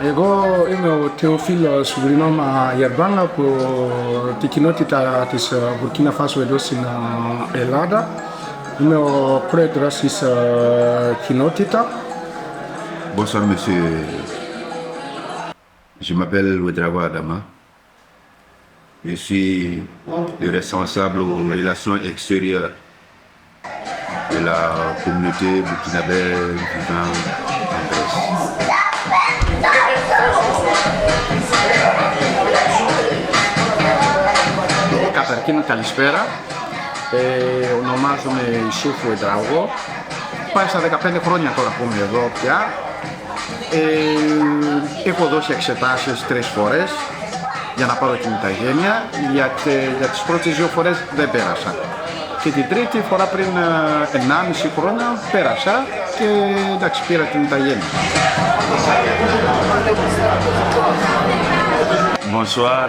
Εγώ είμαι ο Θεοφίλος Βρυνόμα Γερβάν από την κοινότητα της Μπουρκίνα Φάσο εδώ στην Ελλάδα. Είμαι ο πρόεδρος της κοινότητας. Bonsoir monsieur, je m'appelle Ouedraogo Adama. Je suis le responsable aux relations extérieures de la communauté burkinabé vivant en Grèce. Καταρχήν καλησπέρα, ονομάζομαι Ιουσούφ Ouedraogo. Πάει στα 15 χρόνια τώρα που είμαι εδώ πια. Έχω δώσει εξετάσεις 3 φορές για να πάρω την ηθαγένεια, για τις πρώτες 2 φορές δεν πέρασα. Και την τρίτη φορά πριν 1,5 χρόνια πέρασα και εντάξει, πήρα την ηθαγένεια. Bonsoir,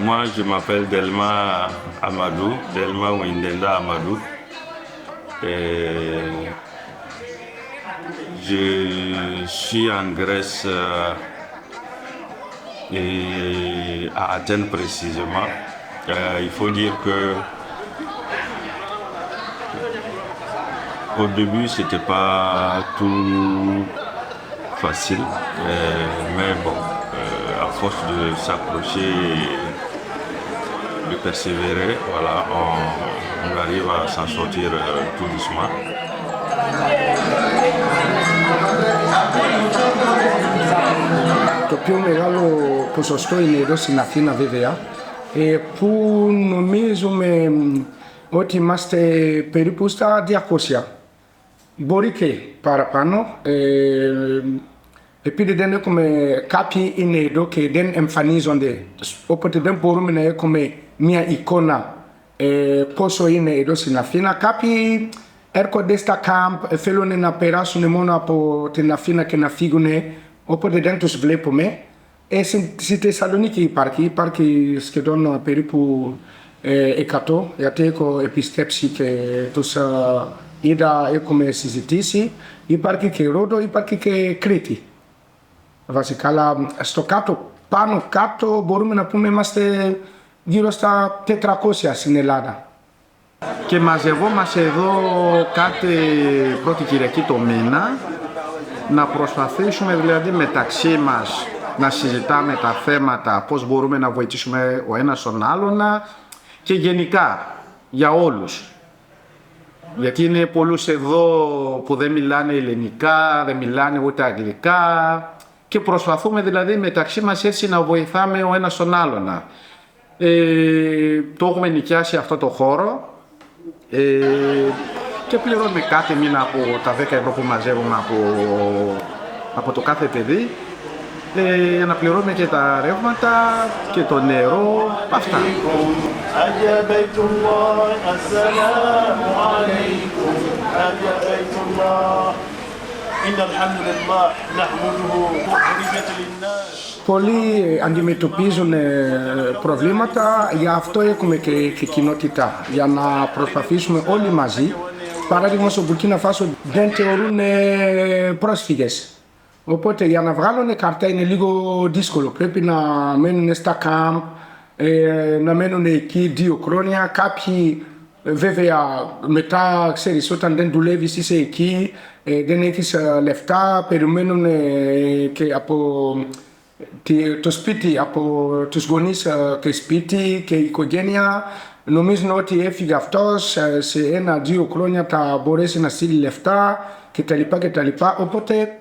moi je m'appelle Delma Amadou, Delma Windenda Amadou. Je suis en Grèce et à Athènes précisément. Il faut dire que au début c'était pas tout facile, mais bon, à force de s'approcher et de persévérer, voilà, on arrive à s'en sortir tout doucement. Το πιο μεγάλο ποσοστό είναι εδώ στην Αθήνα βέβαια, που νομίζουμε ότι είμαστε περίπου στα 200. Μπορεί και παραπάνω, επειδή δεν έχουμε, κάποιοι είναι εδώ και δεν εμφανίζονται, οπότε δεν μπορούμε να έχουμε μια εικόνα πόσο είναι εδώ στην Αθήνα. Κάποιοι έρχονται στα κάμπ, θέλουν να περάσουν μόνο από την Αθήνα και να φύγουν, οπότε δεν τους βλέπουμε. Στη Θεσσαλονίκη υπάρχει σχεδόν περίπου 100, γιατί έχω επιστρέψει και τους είδα, έχουμε συζητήσει. Υπάρχει και Ρόδο, υπάρχει και Κρήτη. Βασικά, αλλά στο κάτω, πάνω κάτω μπορούμε να πούμε είμαστε γύρω στα 400 στην Ελλάδα. Και μαζευόμαστε εδώ κάθε πρώτη Κυριακή το μήνα, να προσπαθήσουμε δηλαδή μεταξύ μας να συζητάμε τα θέματα, πώς μπορούμε να βοηθήσουμε ο ένας τον άλλον και γενικά για όλους. Γιατί είναι πολλούς εδώ που δεν μιλάνε ελληνικά, δεν μιλάνε ούτε αγγλικά και προσπαθούμε δηλαδή μεταξύ μας έτσι να βοηθάμε ο ένας τον άλλον. Το έχουμε νοικιάσει αυτό το χώρο και πληρώνουμε κάθε μήνα από τα 10 ευρώ που μαζεύουμε από το κάθε παιδί, για να πληρώνουμε και τα ρεύματα και το νερό, αυτά. Πολλοί αντιμετωπίζουν προβλήματα, γι' αυτό έχουμε και κοινότητα, για να προσπαθήσουμε όλοι μαζί. Παράδειγμα, στο Μπουρκίνα Φάσο δεν θεωρούν πρόσφυγες. Οπότε για να βγάλουν κάρτα είναι λίγο δύσκολο. Πρέπει να μένουν στα κάμπ, να μένουν εκεί 2 χρόνια. Κάποιοι βέβαια μετά ξέρεις όταν δεν δουλεύεις είσαι εκεί, δεν έχεις λεφτά, περιμένουν και από το σπίτι, από τους γονείς και σπίτι και η οικογένεια. Νομίζουν ότι έφυγε αυτός, σε 1-2 χρόνια θα μπορέσει να στείλει λεφτά κτλ. Οπότε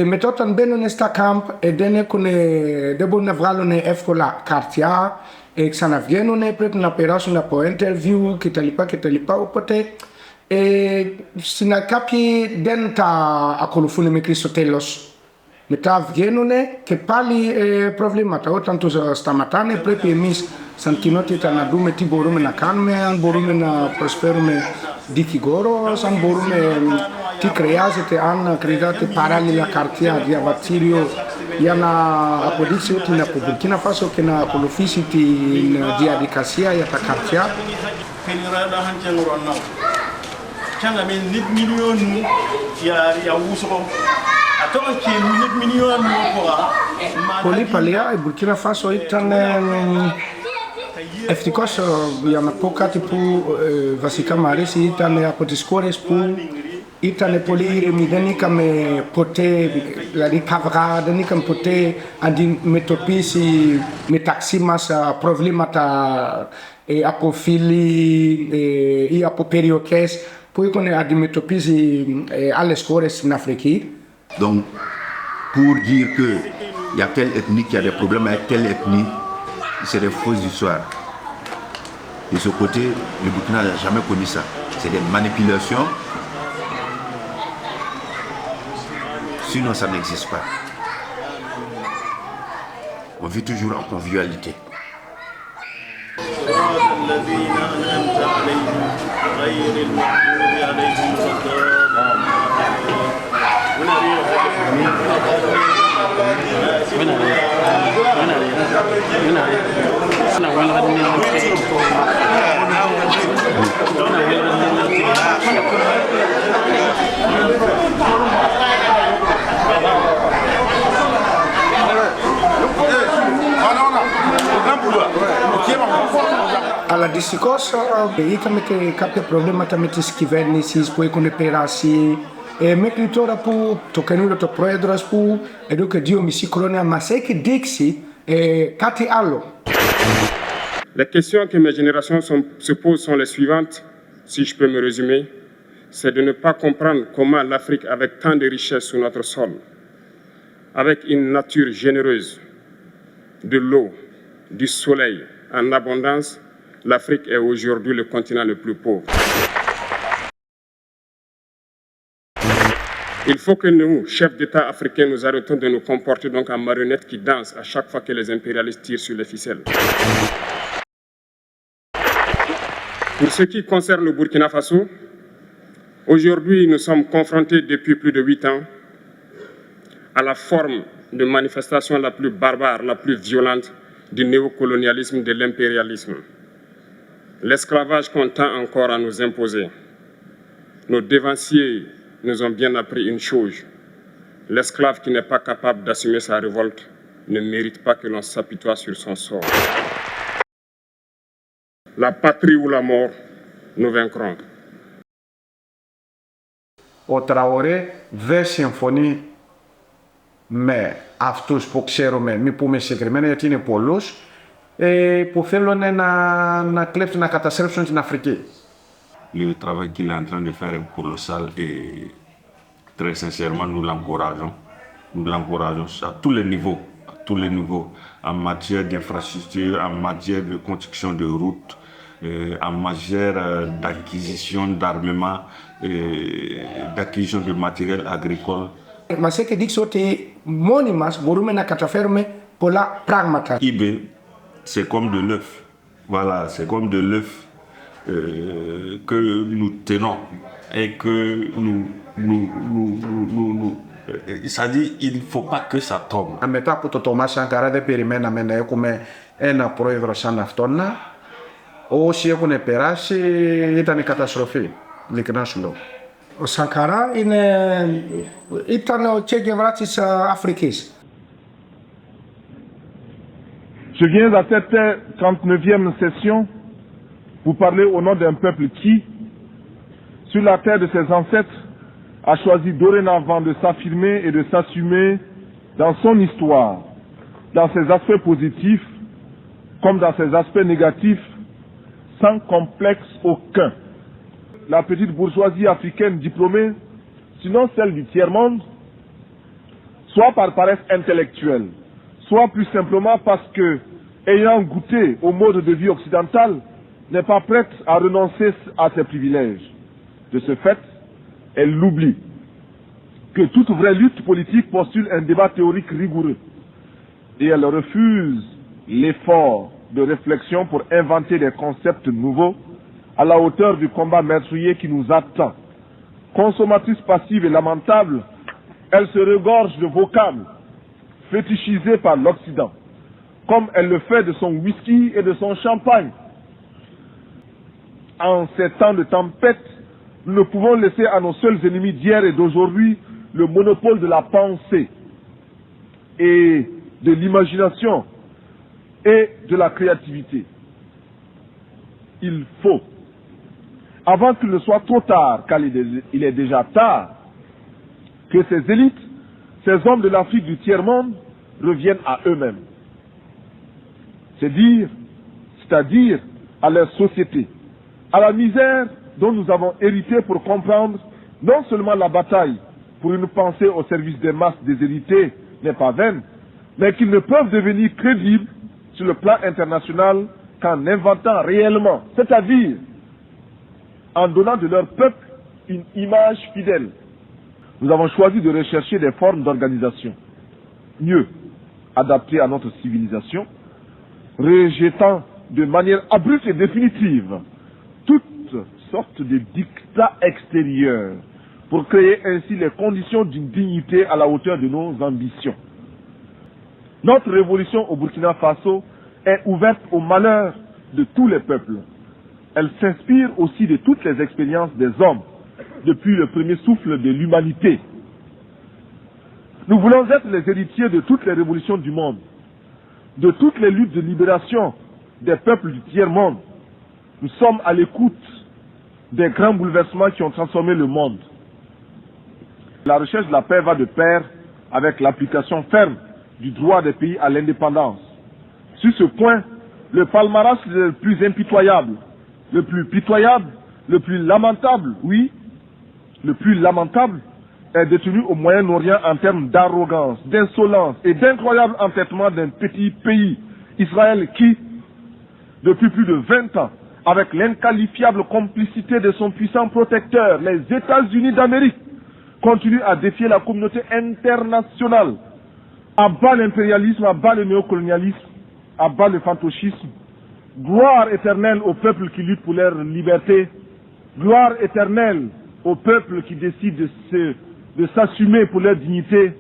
μετά όταν μπαίνουν στα κάμπ δεν μπορούν να βγάλουν εύκολα καρτιά, ξαναβγαίνουν, πρέπει να περάσουν από interview κτλ. Οπότε κάποιοι δεν τα ακολουθούν μέχρι στο τέλος. Μετά βγαίνουν και πάλι προβλήματα. Όταν τους σταματάνε πρέπει εμείς σαν κοινότητα να δούμε τι μπορούμε να κάνουμε, αν μπορούμε να προσφέρουμε δικηγόρο, αν μπορούμε, τι χρειάζεται, αν χρειάζεται παράλληλα καρτιά, διαβατήριο για να αποδείξει ότι είναι από Μπουρκίνα Φάσο και να ακολουθήσει τη διαδικασία για τα καρτιά. Πολύ παλιά η Μπουρκίνα Φάσο ήταν ευτυχώς, για να πω κάτι που βασικά μου αρέσει, ήταν από τις χώρες που ήταν πολύ ήρεμοι, δεν είχαμε ποτέ, δηλαδή καυγά, δεν είχαμε ποτέ αντιμετωπίσει μεταξύ μας προβλήματα από φίλοι ή από περιοχές που είχαν αντιμετωπίσει άλλες χώρες στην Αφρική. Donc, pour dire qu'il y a telle ethnie qui a des problèmes avec telle ethnie, c'est des fausses histoires. De ce côté, le Burkina n'a jamais connu ça. C'est des manipulations. Sinon, ça n'existe pas. On vit toujours en convivialité. Αλλά δυστυχώς είχαμε και κάποια προβλήματα με τις κυβέρνησεις που έχουν περάσει μέχρι τώρα που το καινούριο το πρόεδρος που εδώ και 2,5 χρόνια μας έχει δείξει κάτι άλλο. Les questions que mes générations se posent sont les suivantes, si je peux me résumer. C'est de ne pas comprendre comment l'Afrique, avec tant de richesses sur notre sol, avec une nature généreuse, de l'eau, du soleil en abondance, l'Afrique est aujourd'hui le continent le plus pauvre. Il faut que nous, chefs d'État africains, nous arrêtons de nous comporter donc en marionnettes qui dansent à chaque fois que les impérialistes tirent sur les ficelles. Pour ce qui concerne le Burkina Faso, aujourd'hui nous sommes confrontés depuis plus de 8 ans à la forme de manifestation la plus barbare, la plus violente du néocolonialisme, de l'impérialisme. L'esclavage qu'on tend encore à nous imposer. Nos dévanciers nous ont bien appris une chose. L'esclave qui n'est pas capable d'assumer sa révolte ne mérite pas que l'on s'apitoie sur son sort. La patrie ou la mort, nous vaincrons. Ο Τραορέ δεν συμφωνεί με αυτούς που ξέρουμε, μη πούμε συγκεκριμένα γιατί είναι πολλούς, που θέλουν να κλέψουν, να καταστρέψουν την Αφρική. Le travail qu'il est en train de faire est colossal et très sincèrement nous l'encourageons. Nous l'encourageons à tous les niveaux, en matière d'infrastructure, en matière de construction de routes, en matière d'acquisition d'armement, d'acquisition de matériel agricole. Μας έχει δείξει ότι μόνοι μας μπορούμε να καταφέρουμε πολλά πράγματα. IB, c'est comme de l'œuf. Voilà, c'est comme de l'œuf que nous tenons et que ça dit, il ne faut pas que ça tombe. Μετά από το Τομά Σανκαρά δεν περιμέναμε να έχουμε ένα πρόεδρο σαν αυτόν. Όσοι έχουν περάσει ήταν η καταστροφή, ειλικρινά σου λέω. Ο Σανκαρά ήταν ο Che Guevara της Αφρικής. Je viens à cette 39e session Vous parlez au nom d'un peuple qui, sur la terre de ses ancêtres, a choisi dorénavant de s'affirmer et de s'assumer dans son histoire, dans ses aspects positifs comme dans ses aspects négatifs, sans complexe aucun. La petite bourgeoisie africaine diplômée, sinon celle du tiers-monde, soit par paresse intellectuelle, soit plus simplement parce que, ayant goûté au mode de vie occidental, n'est pas prête à renoncer à ses privilèges. De ce fait, elle l'oublie que toute vraie lutte politique postule un débat théorique rigoureux et elle refuse l'effort de réflexion pour inventer des concepts nouveaux à la hauteur du combat meurtrier qui nous attend. Consommatrice passive et lamentable, elle se regorge de vocables fétichisés par l'Occident, comme elle le fait de son whisky et de son champagne. En ces temps de tempête, nous ne pouvons laisser à nos seuls ennemis d'hier et d'aujourd'hui le monopole de la pensée et de l'imagination et de la créativité. Il faut, avant qu'il ne soit trop tard, car il est déjà tard, que ces élites, ces hommes de l'Afrique du tiers-monde reviennent à eux-mêmes. C'est-à-dire à leur société, à la misère dont nous avons hérité pour comprendre non seulement la bataille pour une pensée au service des masses déshéritées n'est pas vaine, mais qu'ils ne peuvent devenir crédibles sur le plan international qu'en inventant réellement, c'est-à-dire en donnant de leur peuple une image fidèle. Nous avons choisi de rechercher des formes d'organisation mieux adaptées à notre civilisation, rejetant de manière abrupte et définitive toutes sortes de dictats extérieurs pour créer ainsi les conditions d'une dignité à la hauteur de nos ambitions. Notre révolution au Burkina Faso est ouverte au malheur de tous les peuples. Elle s'inspire aussi de toutes les expériences des hommes depuis le premier souffle de l'humanité. Nous voulons être les héritiers de toutes les révolutions du monde, de toutes les luttes de libération des peuples du tiers-monde. Nous sommes à l'écoute des grands bouleversements qui ont transformé le monde. La recherche de la paix va de pair avec l'application ferme du droit des pays à l'indépendance. Sur ce point, le palmarès le plus impitoyable, le plus pitoyable, le plus lamentable, oui, le plus lamentable, est détenu au Moyen-Orient en termes d'arrogance, d'insolence et d'incroyable entêtement d'un petit pays, Israël, qui, depuis plus de 20 ans, avec l'inqualifiable complicité de son puissant protecteur, les États-Unis d'Amérique, continue à défier la communauté internationale, à bas l'impérialisme, à bas le néocolonialisme, à bas le fantocisme. Gloire éternelle aux peuples qui luttent pour leur liberté, gloire éternelle aux peuples qui décident de s'assumer pour leur dignité,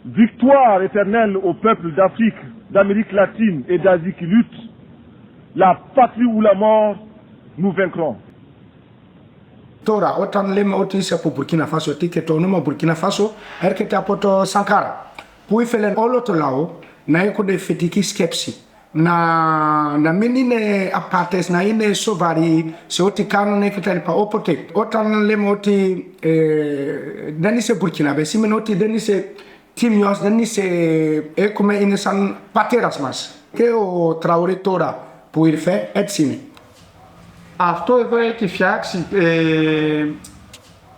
victoire éternelle aux peuples d'Afrique, d'Amérique latine et d'Asie qui luttent. La patrie ou la mort, nous vaincrons. Tora otan lema otisa po Burkina Faso tike to numa Burkina Faso erketa poto Sankara pui felen oloto lao na eko de fetiki skepsi na menine apartes na ine sovari se oti kanu ne ketali pa opote otan lema oti dani se Burkina be simen oti dani se timios dani se ekome ine san pateras mas ke o Traoré Tora pui fe etsini. Αυτό εδώ έχει φτιάξει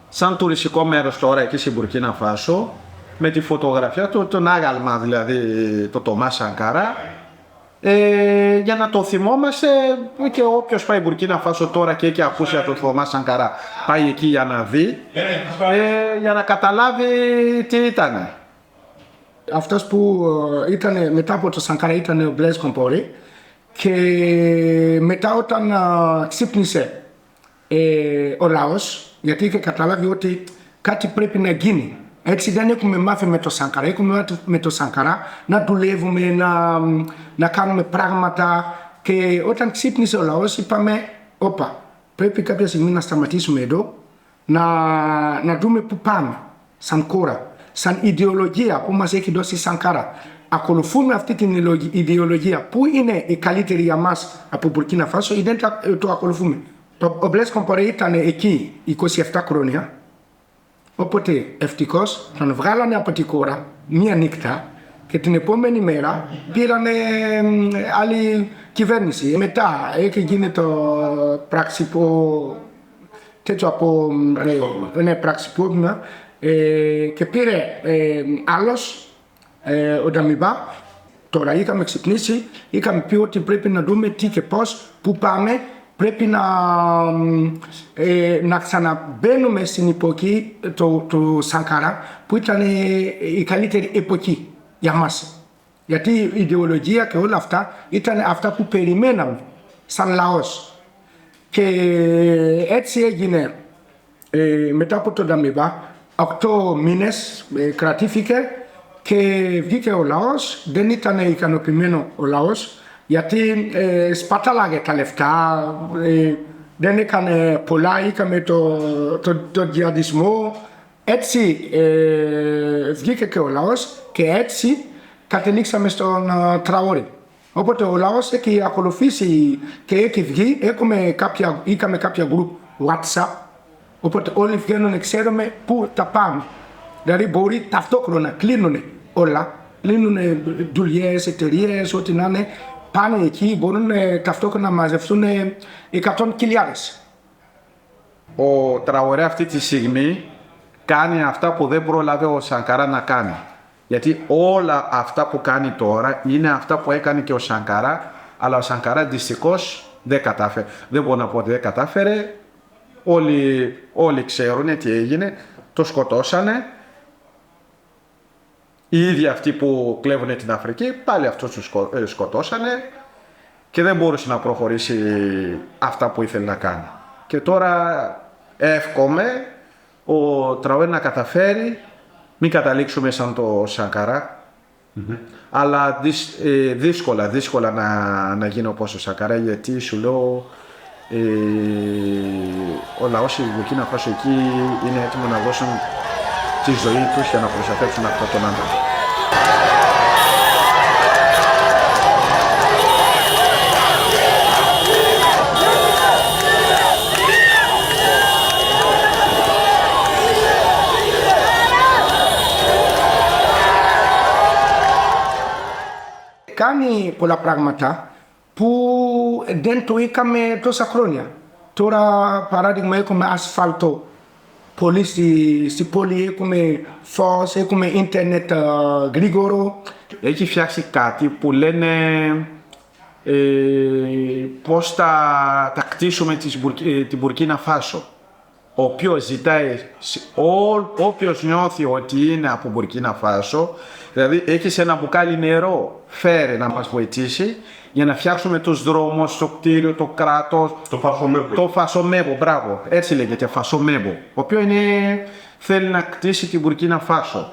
σαν τουριστικό μέρος τώρα εκεί στην Μπουρκίνα Φάσο με τη φωτογραφία του, τον άγαλμα δηλαδή το Τομά Σανκαρά για να το θυμόμαστε και όποιος πάει Μπουρκίνα Φάσο τώρα και έχει ακούσει από τον Τομά Σανκαρά πάει εκεί για να δει για να καταλάβει τι ήταν. Αυτός που ήταν μετά από το Σανκαρά ήταν ο Blaise Compaoré και μετά όταν ξύπνησε ο λαός, γιατί είχε καταλάβει ότι κάτι πρέπει να γίνει. Έτσι δεν έχουμε μάθει με το Σανκαρά, έχουμε μάθει με το Σανκαρά να δουλεύουμε, να κάνουμε πράγματα και όταν ξύπνησε ο λαός είπαμε, όπα, πρέπει κάποια στιγμή να σταματήσουμε εδώ, να δούμε που πάμε, σαν χώρα, σαν ιδεολογία που μας έχει δώσει Σανκαρά. ακολουθούμε αυτή την ιδεολογία που είναι η καλύτερη για μας από Μπουρκίνα Φάσο ή δεν το ακολουθούμε. Ο Blaise Compaoré ήταν εκεί 27 χρόνια, οπότε ευτυχώς τον βγάλανε από τη χώρα μία νύχτα και την επόμενη μέρα πήρανε άλλη κυβέρνηση. Μετά έχει γίνει το πραξικό, τέτοιο από πραξικόπημα και πήρε άλλος ο Νταμιμπά. Τώρα είχαμε ξυπνήσει, είχαμε πει ότι πρέπει να δούμε τι και πώς, πού πάμε. Πρέπει να ξαναμπαίνουμε στην εποχή του Σανκάρα που ήταν η καλύτερη εποχή για μας. Γιατί η ιδεολογία και όλα αυτά ήταν αυτά που περιμέναμε σαν λαός. Και έτσι έγινε μετά από τον Νταμιμπά, 8 μήνες κρατήθηκε και βγήκε ο λαός, δεν ήταν ικανοποιημένο ο λαός γιατί σπατάλαγε τα λεφτά, δεν έκανε πολλά, είχαμε το τζιχαντισμό. Έτσι βγήκε και ο λαός και έτσι κατελήξαμε στον Τραόρε. Οπότε ο λαός έχει ακολουθήσει και έχει βγει, είχαμε κάποια group WhatsApp, οπότε όλοι βγαίνουν, ξέρουμε πού τα πάμε. Δηλαδή μπορεί ταυτόχρονα κλείνουν όλα, κλείνουν δουλειές, εταιρείες, ό,τι να είναι, πάνε εκεί, μπορούν ταυτόχρονα να μαζευτούν 100.000. Ο Τραορέ αυτή τη στιγμή κάνει αυτά που δεν πρόλαβε ο Σανκαρά να κάνει. Γιατί όλα αυτά που κάνει τώρα είναι αυτά που έκανε και ο Σανκαρά, αλλά ο Σανκαρά δυστυχώς δεν κατάφερε. Δεν μπορώ να πω ότι δεν κατάφερε. Όλοι ξέρουν τι έγινε. Το σκοτώσανε. Οι ίδιοι αυτοί που κλέβουν την Αφρική, πάλι αυτούς τους σκοτώσανε και δεν μπορούσε να προχωρήσει αυτά που ήθελε να κάνει. Και τώρα εύχομαι ο Τραορέ να καταφέρει, μην καταλήξουμε σαν το Σανκαρά, αλλά δύσκολα να γίνει όπως ο Σανκαρά, γιατί σου λέω ο λαός η Μπουρκίνα Φάσο εκεί είναι έτοιμο να δώσουν τη ζωή τους για να προστατεύσουν αυτόν τον άνθρωπο. Κάνει πολλά πράγματα που δεν το είχαμε τόσα χρόνια. Τώρα, παράδειγμα, έχουμε ασφάλτο. Πολύ στη πόλη έχουμε φως, έχουμε ίντερνετ γρήγορο. Έχει φτιάξει κάτι που λένε πώς θα κτίσουμε την Μπουρκίνα Φάσο. Όποιος ζητάει, όποιος νιώθει ότι είναι από Μπουρκίνα Φάσο, δηλαδή έχεις ένα μπουκάλι νερό, φέρε να μας βοηθήσει για να φτιάξουμε τους δρόμους, το κτίριο, το κράτος, το Φασομέμπο, μπράβο, έτσι λέγεται, Φασομέμπο, ο οποίο θέλει να κτίσει την Μπουρκίνα Φάσο.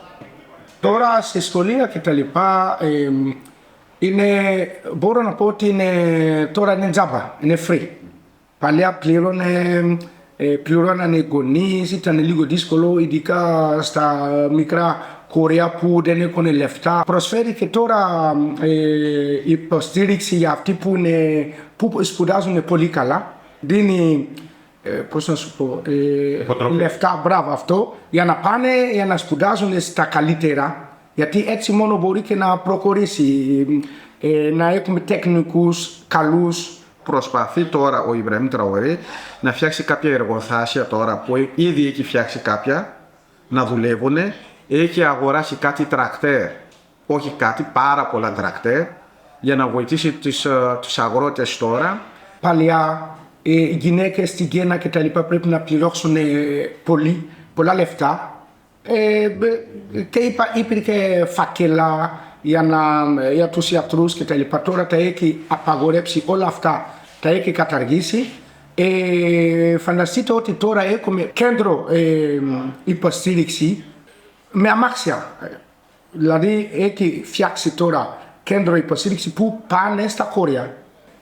Τώρα στη σχολεία και τα λοιπά, μπορώ να πω ότι τώρα είναι τζάμπα, είναι free. Παλιά πληρώνανε οι γονείς, ήταν λίγο δύσκολο, ειδικά στα μικρά χωριά που δεν έχουν λεφτά. Προσφέρει και τώρα υποστήριξη για αυτοί που σπουδάζουν πολύ καλά. Δίνει, πώς να σου πω, λεφτά, μπράβο αυτό, για να πάνε, για να σπουδάζουν στα καλύτερα. Γιατί έτσι μόνο μπορεί και να προχωρήσει, να έχουμε τεχνικούς καλούς. Προσπαθεί τώρα ο Ιμπραήμ Τραορέ να φτιάξει κάποια εργοστάσια τώρα που ήδη έχει φτιάξει κάποια να δουλεύουν. Έχει αγοράσει κάτι τρακτέρ, όχι κάτι, πάρα πολλά τρακτέρ για να βοηθήσει τους αγρότες τώρα. Παλιά οι γυναίκες στην Κένα και τα λοιπά πρέπει να πληρώσουν πολλά λεφτά και υπήρχε φάκελα για τους ιατρούς και τα λοιπά. Τώρα τα έχει απαγορέψει όλα αυτά, τα έχει καταργήσει. Φανταστείτε ότι τώρα έχουμε κέντρο υποστήριξη με αμάξια. Δηλαδή έχει φτιάξει τώρα κέντρο υποστήριξη που πάνε στα χώρια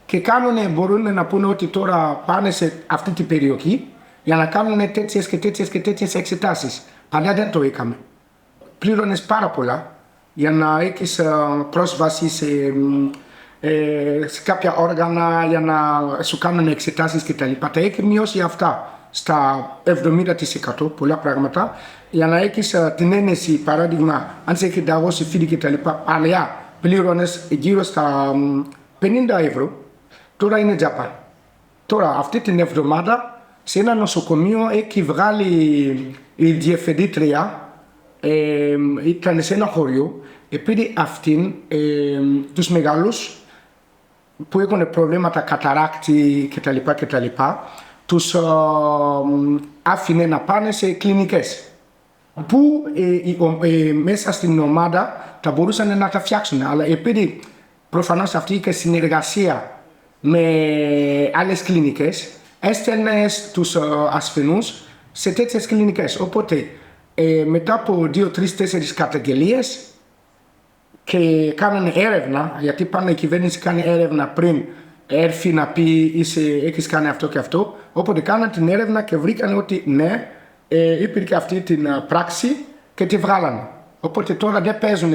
και μπορούν να πούνε ότι τώρα πάνε σε αυτή την περιοχή για να κάνουν τέτοιες και τέτοιες εξετάσεις. Παλιά δεν το είχαμε. Πλήρωνες πάρα πολλά il y en a X prosvasis κάποια όργανα για να σου κάνουν εξετάσεις κτλ. Τα έχει μειώσει αυτά στα 70%, πολλά πράγματα, για να έχεις την ένεση, παράδειγμα, αν σε έχει δαγώσει φίλοι κτλ. Παλιά πλήρωνες γύρω στα 50 ευρώ, τώρα είναι τζάπα. Τώρα, αυτή την εβδομάδα, σε ένα νοσοκομείο έχει βγάλει η διευθυντήτρια, ήταν σε ένα χωριό, επειδή αυτήν τους μεγάλους που έχουν προβλήματα καταράκτη κτλ. Τους άφηνε να πάνε σε κλινικές που μέσα στην ομάδα θα μπορούσαν να τα φτιάξουν. Αλλά επειδή προφανώς αυτή είχε συνεργασία με άλλες κλινικές, έστελνε τους ασθενούς σε τέτοιες κλινικές. Οπότε μετά από 2-3-4 καταγγελίες και κάνανε έρευνα, γιατί πάνω η κυβέρνηση κάνει έρευνα πριν έρθει να πει έχεις κάνει αυτό και αυτό. Οπότε κάνανε την έρευνα και βρήκαν ότι ναι, υπήρχε αυτή την πράξη και τη βγάλανε. Οπότε τώρα δεν παίζουν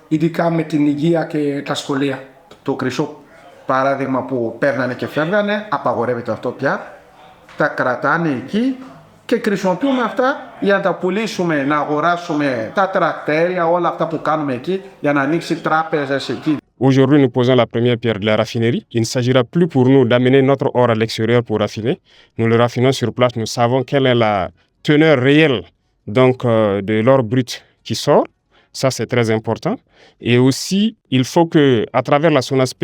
ειδικά με την υγεία και τα σχολεία. Το χρυσό παράδειγμα που παίρνανε και φεύγανε, απαγορεύεται αυτό πια. Τα κρατάνε εκεί και χρησιμοποιούμε αυτά για να τα πουλήσουμε, να αγοράσουμε τα τρακτέρια, όλα αυτά που κάνουμε εκεί, για να ανοίξει τράπεζες εκεί. Aujourd'hui, nous posons la première pierre de la raffinerie. Il ne s'agira plus pour nous d'amener notre or à l'extérieur pour raffiner. Nous le raffinons sur place. Nous savons quelle est la teneur réelle donc, de l'or brut qui sort. Ça, c'est très important. Et aussi, il faut que, à travers la SONASP,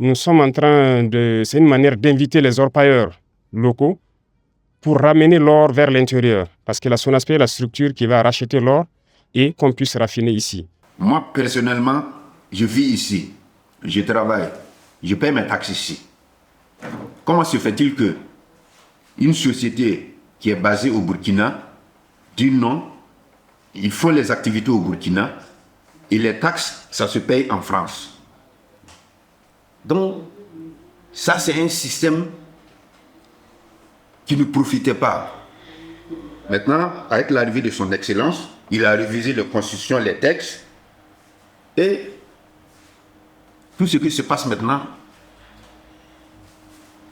nous sommes en train de... C'est une manière d'inviter les orpailleurs locaux pour ramener l'or vers l'intérieur. Parce que la SONASP est la structure qui va racheter l'or et qu'on puisse raffiner ici. Moi, personnellement, je vis ici, je travaille, je paie mes taxes ici. Comment se fait-il que une société qui est basée au Burkina dit non, ils font les activités au Burkina et les taxes, ça se paye en France. Donc, ça c'est un système qui ne profitait pas. Maintenant, avec l'arrivée de son Excellence, il a révisé les constitutions, les textes et tout ce qui se passe maintenant,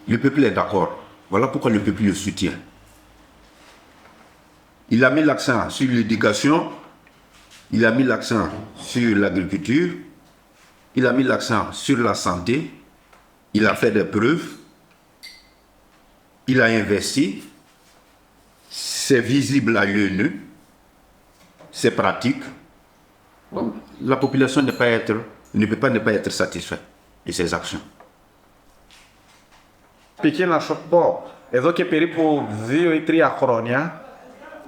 le peuple est d'accord. Voilà pourquoi le peuple le soutient. Il a mis l'accent sur l'éducation, il a mis l'accent sur l'agriculture, il a mis l'accent sur la santé, il a fait des preuves, il a investi, c'est visible à l'œil nu, c'est pratique. Donc, la population ne peut pas ne pas être satisfaite de ses actions. Π.χ. να σου πω, εδώ και περίπου 2 ή 3 χρόνια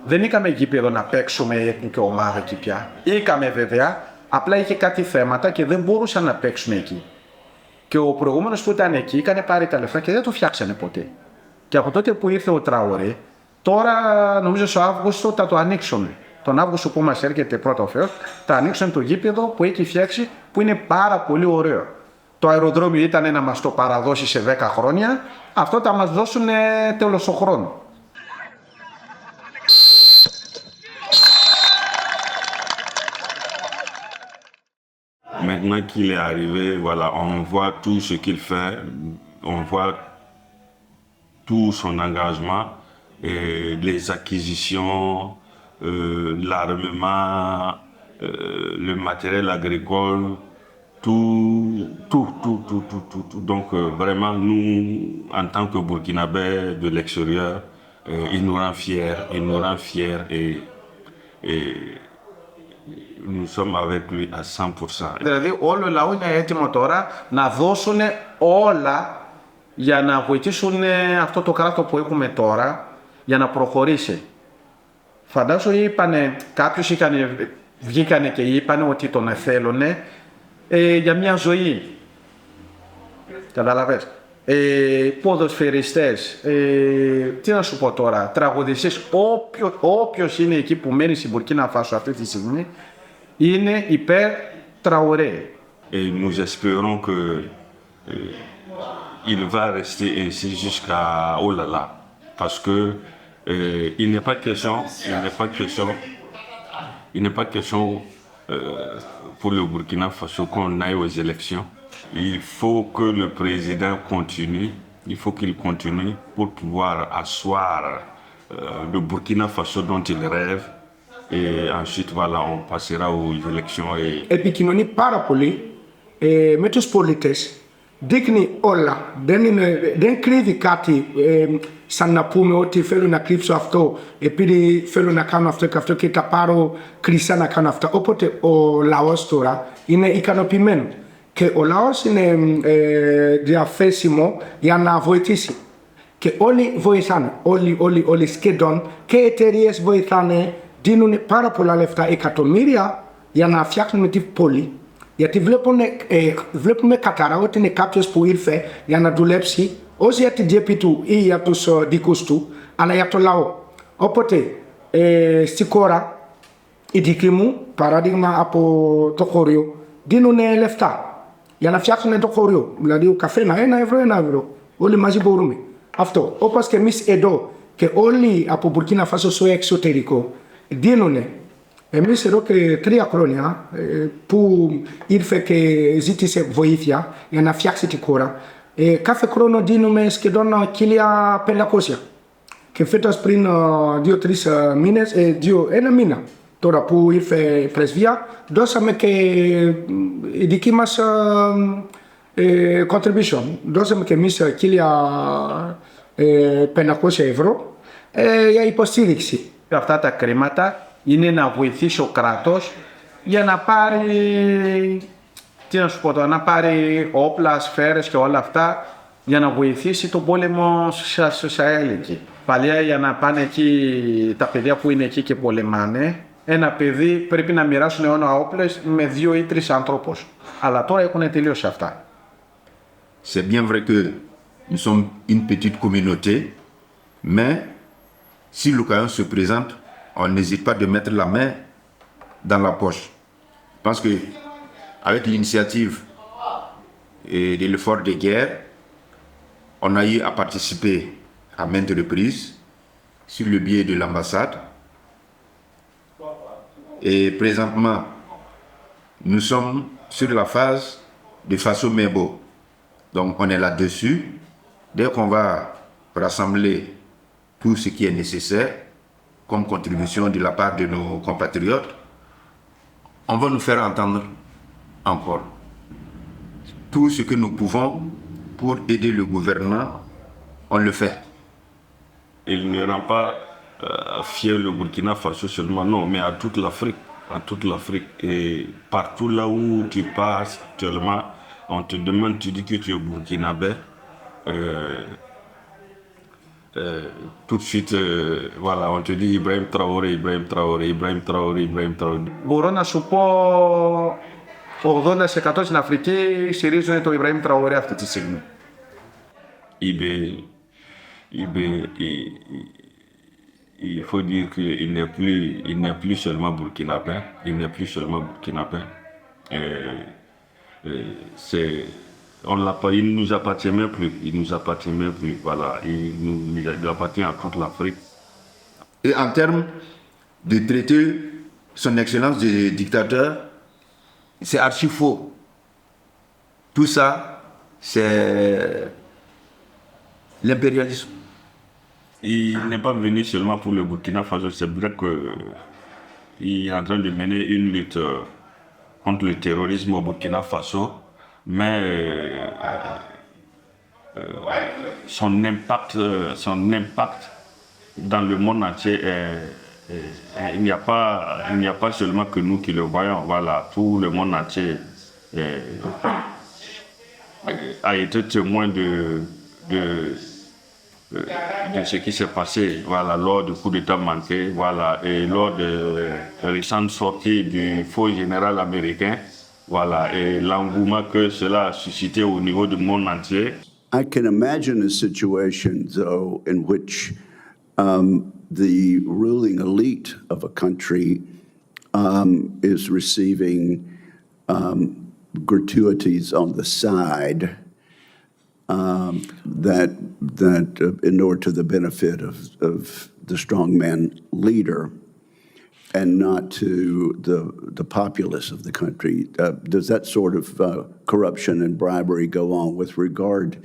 δεν είχαμε γήπεδο να παίξουμε η εθνική ομάδα εκεί πια. Είχαμε βέβαια, απλά είχε κάτι θέματα και δεν μπορούσαν να παίξουν εκεί. Και ο προηγούμενος που ήταν εκεί έκανε πάρει τα λεφτά και δεν το φτιάξανε ποτέ. Και από τότε που ήρθε ο Τραωρέ, τώρα νομίζω στο Αύγουστο θα το ανοίξουν. Τον Αύγουστο που μας έρχεται πρώτα ο Θεός, θα ανοίξουν το γήπεδο που έχει φτιάξει, που είναι πάρα πολύ ωραίο. Το αεροδρόμιο ήταν να μας το παραδώσει σε 10 χρόνια, αυτό θα μας δώσουν τέλος του χρόνου. Maintenant qu'il est arrivé, voilà, on voit tout ce qu'il fait, on voit tout son engagement, et les acquisitions, l'armement, le matériel agricole, tout. Donc vraiment, nous, en tant que Burkinabés de l'extérieur, il nous rend fiers, et nous sommes avec lui à 100%. Δηλαδή όλο ο λαό είναι έτοιμο τώρα να δώσουν όλα για να βοηθήσουν αυτό το κράτος που έχουμε τώρα για να προχωρήσει. Φαντάζομαι είπανε, κάποιους βγήκανε και είπανε ότι τον θέλουν για μια ζωή. Καταλαβες. Ποδοσφαιριστές, τι να σου πω τώρα, τραγουδιστές, όποιος είναι εκεί που μένει στην Μπουρκίνα Φάσο αυτή τη στιγμή, είναι υπέρ Τραωρέ. Et nous espérons que il va rester ainsi jusqu'à oh là là, parce que il n'est pas question pour le Burkina Faso qu'on aille aux élections. Il faut que le président continue, il faut qu'il continue pour pouvoir asseoir le Burkina Faso dont il rêve. Et ensuite, voilà, on passera aux élections. Et puis, qui n'ont pas rappelé, méthode politique, dès que nous avons d'un cri kati, ça n'a pas oti fait une clip afto, et puis fait une can after qui t'a paro crissa na can after, opote au Laos tora, il est icanopimen, que au Laos il est dia fessimo, il y en a voité ici. Que oli voitane, oli skedon, que eteries voitane, dinuni para pour la lefta e katomiria, yana fiak natif poli, yati vlepone katara, otine captures pour il fait, yana dulepsi, osi yati diepitu, i yatus dikustu, ana yato lao, opote, stikora, idikimu, paradigma apo tokorio, dinune lefta, yana fiak ne tokorio, la diu café na evro, oli majiborumi. After, o parce que Miss Edo, que oli apo Burkina Faso so exotérico, dinone, e Miss Edo que tria colonia, pour il fait que ziti se voifia, y en a fiaxiti cora, e café crono dinome che donna kilia pella cosia, che fetas prin diotris mines e dio ena mina, tora pour il fait presvia, dosa me que edikimas contribution, dosa me que Miss kilia πενακόσια ευρώ για υποστήριξη. Αυτά τα χρήματα είναι να βοηθήσει ο κράτος για να πάρει, τι να σου πω τώρα, να πάρει όπλα, σφαίρες και όλα αυτά για να βοηθήσει τον πόλεμο στο Σαχέλ εκεί. Παλιά για να πάνε εκεί τα παιδιά που είναι εκεί και πολεμάνε, ένα παιδί πρέπει να μοιράσουν αιώνα όπλες με 2 ή 3 άνθρωπους. Αλλά τώρα έχουν τελειώσει αυτά. C'est bien vrai que nous sommes une petite communauté, mais si l'occasion se présente, on n'hésite pas de mettre la main dans la poche. Je pense que avec l'initiative et de l'effort de guerre, on a eu à participer à maintes reprises sur le biais de l'ambassade. Et présentement, nous sommes sur la phase de Faso Mebo. Donc on est là-dessus. Dès qu'on va rassembler tout ce qui est nécessaire comme contribution de la part de nos compatriotes, on va nous faire entendre encore tout ce que nous pouvons pour aider le gouvernement, on le fait. Il ne rend pas fier le Burkina Faso seulement, non, mais à toute l'Afrique. À toute l'Afrique. Et partout là où tu passes actuellement, on te demande, tu dis que tu es burkinabé. Tout de suite, voilà, on te dit Ibrahim Traoré, Ibrahim Traoré, Ibrahim Traoré, Ibrahim Traoré. Μπορώ να σου πω 80% στην Αφρική στηρίζουν το Ιμπραήμ Τραορέ αυτή τη στιγμή. Il faut dire qu'il n'est plus seulement burkinabé, il n'est plus seulement burkinabé. Il ne nous appartient même plus, voilà, il appartient à toute l'Afrique. Et en termes de traiter son excellence de dictateur, c'est archi faux. Tout ça, c'est l'impérialisme. Il n'est pas venu seulement pour le Burkina Faso, c'est vrai qu'il est en train de mener une lutte contre le terrorisme au Burkina Faso, mais son impact dans le monde entier il n'y a pas seulement que nous qui le voyons, voilà, tout le monde entier a été témoin de ce qui s'est passé, voilà, lors du coup d'État manqué, voilà, et lors de récentes sorties du faux général américain, voilà, et l'engouement que cela a suscité au niveau du monde entier. I can imagine a situation, though, in which the ruling elite of a country is receiving gratuities on the side that inure to the benefit of the strongman leader. and not to the populace of the country. Does that sort of corruption and bribery go on with regard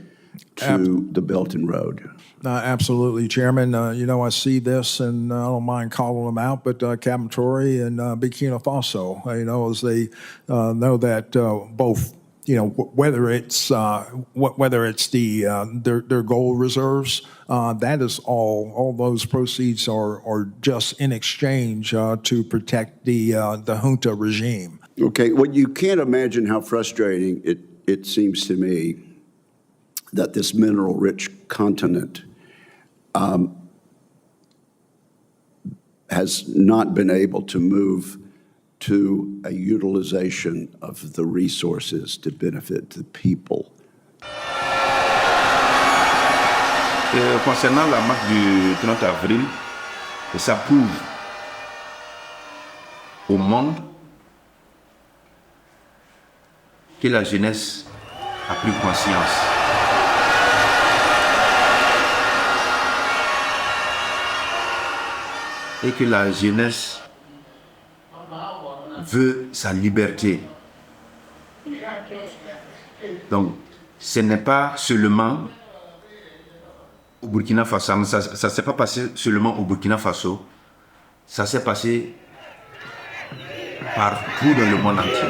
to the Belt and Road? Absolutely, Chairman. I see this, and I don't mind calling them out, but Captain Tory and Burkina Faso, as they know that both, whether it's their gold reserves, that is all those proceeds are just in exchange to protect the junta regime. Okay, well, you can't imagine how frustrating it seems to me that this mineral-rich continent has not been able to move to a utilization of the resources to benefit the people. Concernant la marche du 30 avril, ça prouve au monde que la jeunesse a pris conscience. Et que la jeunesse veut sa liberté. Donc, ce n'est pas seulement au Burkina Faso, ça ne s'est pas passé seulement au Burkina Faso, ça s'est passé partout dans le monde entier.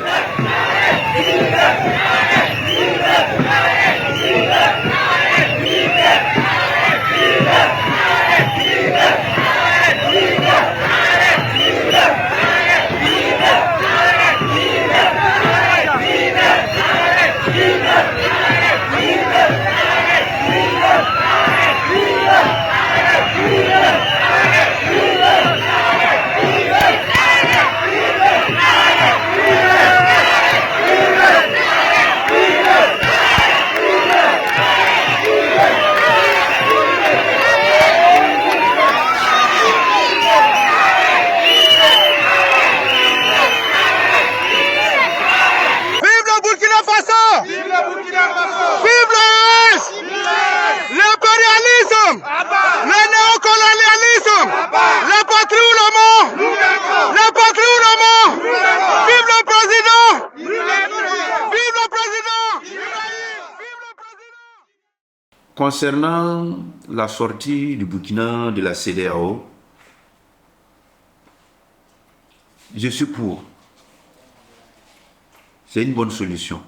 Concernant la sortie du Burkina de la CEDEAO, je suis pour. C'est une bonne solution.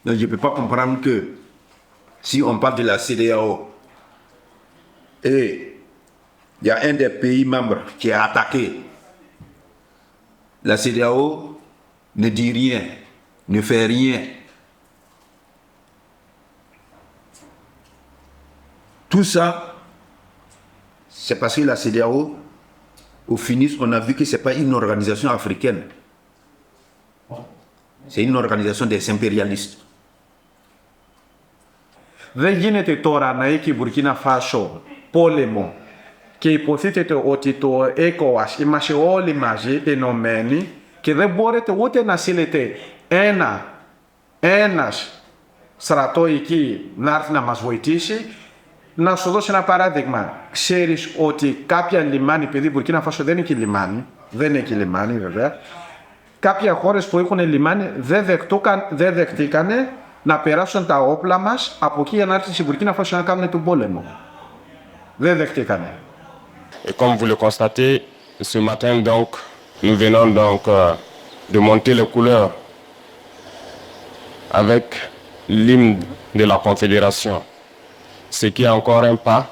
Donc je ne peux pas comprendre que si on parle de la CEDEAO et il y a un des pays membres qui est attaqué, la CEDEAO ne dit rien, ne fait rien. Tout ça, c'est parce que la CEDEAO, au finish, on a vu que ce n'est pas une organisation africaine. C'est une organisation des impérialistes. Δεν γίνεται τώρα να έχει η Μπουρκίνα Φάσο πόλεμο και υποθέτεται ότι το ECOWAS είμαστε όλοι μαζί ενωμένοι και δεν μπορείτε ούτε να στείλετε ένας στρατό εκεί να έρθει να μας βοηθήσει. Να σου δώσω ένα παράδειγμα. Ξέρεις ότι κάποια λιμάνι, επειδή η Μπουρκίνα Φάσο δεν έχει λιμάνι, δεν έχει λιμάνι βέβαια, κάποια χώρες που έχουν λιμάνι δεν δεχτήκανε να περάσουν τα όπλα μας από εκεί για να έρθει στην Μπουρκίνα Φάσο να κάνουν τον πόλεμο. Δεν δεχτήκανε. Et comme vous le constatez, ce matin donc, nous venons donc de monter les couleurs avec l'hymne de la Confédération. Ce qui est encore un pas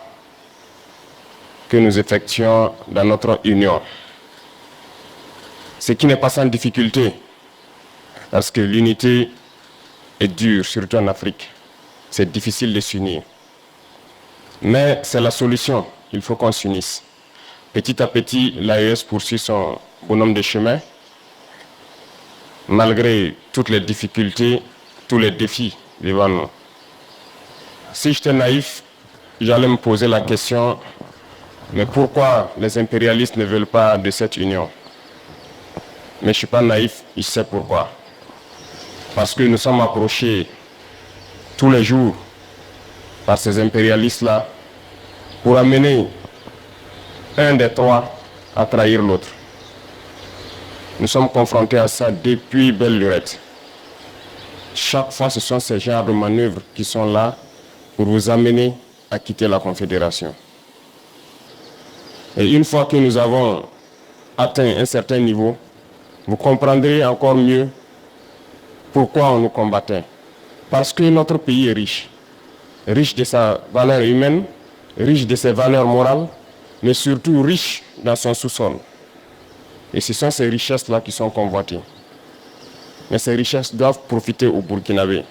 que nous effectuons dans notre union. Ce qui n'est pas sans difficulté, parce que l'unité est dure, surtout en Afrique. C'est difficile de s'unir. Mais c'est la solution, il faut qu'on s'unisse. Petit à petit, l'AES poursuit son bonhomme de chemin, malgré toutes les difficultés, tous les défis devant nous. Si j'étais naïf, j'allais me poser la question, mais pourquoi les impérialistes ne veulent pas de cette union? Mais je ne suis pas naïf, je sais pourquoi. Parce que nous sommes approchés tous les jours par ces impérialistes-là pour amener un des trois à trahir l'autre. Nous sommes confrontés à ça depuis belle lurette. Chaque fois, ce sont ces genres de manœuvres qui sont là pour vous amener à quitter la Confédération. Et une fois que nous avons atteint un certain niveau, vous comprendrez encore mieux pourquoi on nous combattait. Parce que notre pays est riche. Riche de sa valeur humaine, riche de ses valeurs morales, mais surtout riche dans son sous-sol. Et ce sont ces richesses-là qui sont convoitées. Mais ces richesses doivent profiter aux Burkinabés.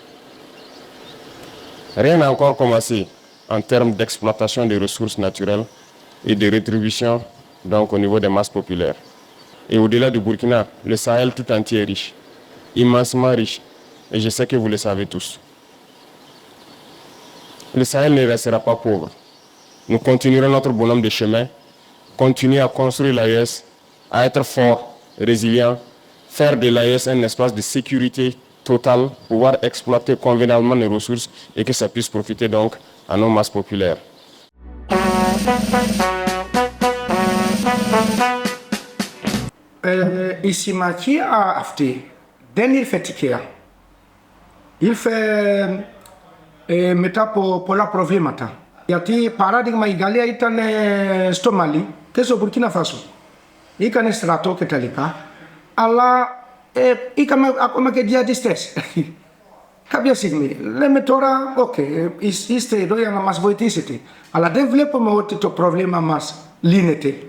Rien n'a encore commencé en termes d'exploitation des ressources naturelles et de rétribution donc au niveau des masses populaires. Et au-delà du Burkina, le Sahel tout entier est riche, immensement riche. Et je sais que vous le savez tous. Le Sahel ne restera pas pauvre. Nous continuerons notre bonhomme de chemin, continuer à construire l'AES, à être fort, résilient, faire de l'AES un espace de sécurité totale, pouvoir exploiter convenablement les ressources et que ça puisse profiter donc à nos masses populaires. Ici, Mathieu a afté. Dernier fait il fait meta pour la problème. Il y a des paradigmes égalés à itane stomali, que c'est au Burkina Faso. Il y a un strato qui est là. Allah, il y a un djihadistes. Kabia sigmi, le metora, ok, iste do yana mas voitisiti. Ala développement wote to problema mas linete.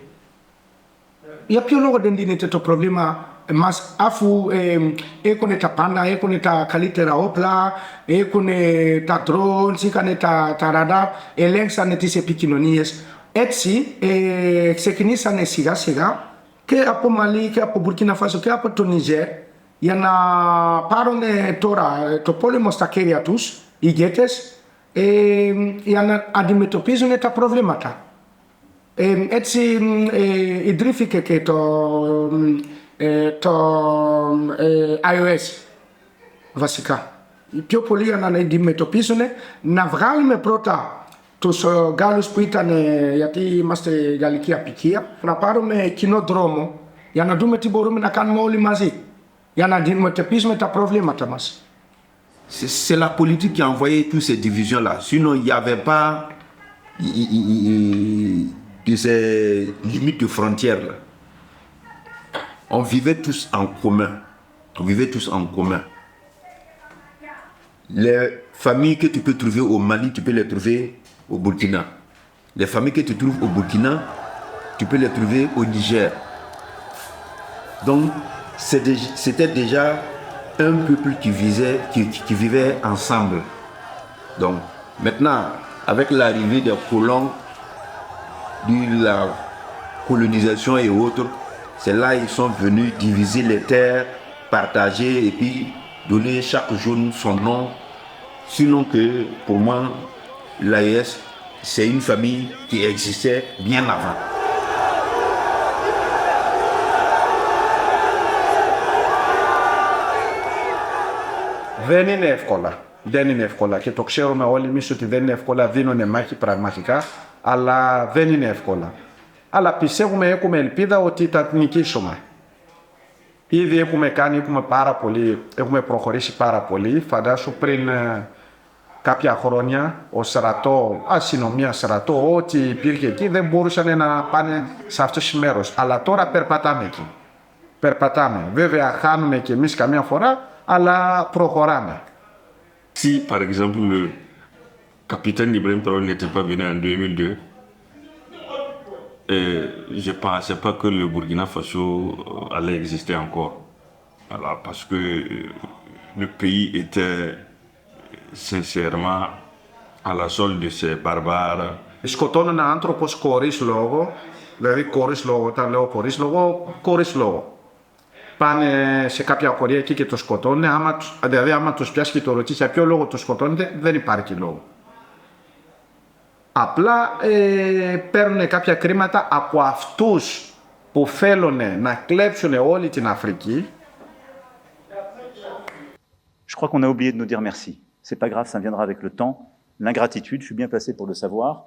Ya più logo den linete to problema mas afu e koneta panda, e koneta kalitera opla, e koneta drone, si kaneta radar, e lensa netise pikinonies. Etsi sekinisa ne siga ke apo Mali, ke apo Burkina Faso, ke apo to Niger. Yana parone tora to polymostakeri atus igetes yana adimetopizo ta problemata etsi idrifike ke to iOS vasika pio polia na adimetopizo na vralme prota to so galus puitane yati maste galikia pikia na parome kinodromo yana dumeti borume na kan moli mazi. C'est la politique qui a envoyé toutes ces divisions-là. Sinon, il n'y avait pas de ces limites de frontières-là. On vivait tous en commun. Les familles que tu peux trouver au Mali, tu peux les trouver au Burkina. Les familles que tu trouves au Burkina, tu peux les trouver au Niger. Donc, c'était déjà un peuple qui vivait ensemble. Donc, maintenant, avec l'arrivée des colons, de la colonisation et autres, c'est là qu'ils sont venus diviser les terres, partager et puis donner chaque zone son nom. Sinon que, pour moi, l'AES, c'est une famille qui existait bien avant. Venine kola ke tokshero ma wali misuti venine kola vino ne maki pragmatica alla venine kola alla piseu me come il pida o tita nikishoma ivi come cani come parapoli e come procorisi parapoli fada suprin capia coronia o serato asinomia serato o ti pirke ki de borsane na pane saftos meros alla tora perpatame veve a hanme ke mis kamia fora alla procurame. Si, par exemple, le capitaine Ibrahim Traoré n'était pas venu en 2002, je ne pensais pas que le Burkina Faso allait exister encore. Voilà, parce que le pays était sincèrement à la solde de ces barbares. Σκοτώνουν άνθρωπος χωρίς λόγο, δηλαδή χωρίς λόγο, όταν λέω χωρίς λόγο. Πάνε σε κάποια απορία εκεί και το σκοτώνουν, δηλαδή άμα τους πιάσει και το ρωτήσει για ποιο λόγο το σκοτώνετε, δεν υπάρχει λόγο. Απλά παίρνουν κάποια κρίματα από αυτούς που θέλουν να κλέψουν όλη την Αφρική. Je crois qu'on a oublié de nous dire merci. C'est pas grave, ça viendra avec le temps. L'ingratitude, je suis bien placé pour le savoir,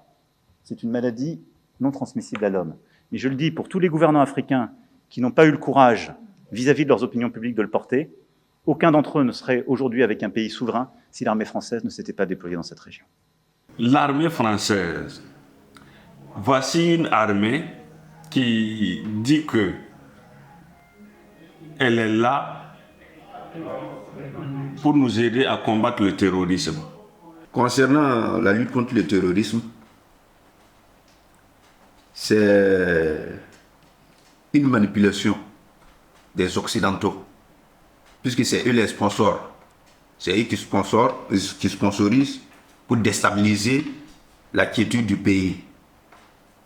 c'est une maladie non transmissible à l'homme. Et je le dis pour tous les gouvernants africains qui n'ont pas eu le courage vis-à-vis de leurs opinions publiques de le porter. Aucun d'entre eux ne serait aujourd'hui avec un pays souverain si l'armée française ne s'était pas déployée dans cette région. L'armée française, voici une armée qui dit que elle est là pour nous aider à combattre le terrorisme. Concernant la lutte contre le terrorisme, c'est une manipulation des Occidentaux, puisque c'est eux les sponsors. C'est eux qui sponsorisent pour déstabiliser la quiétude du pays.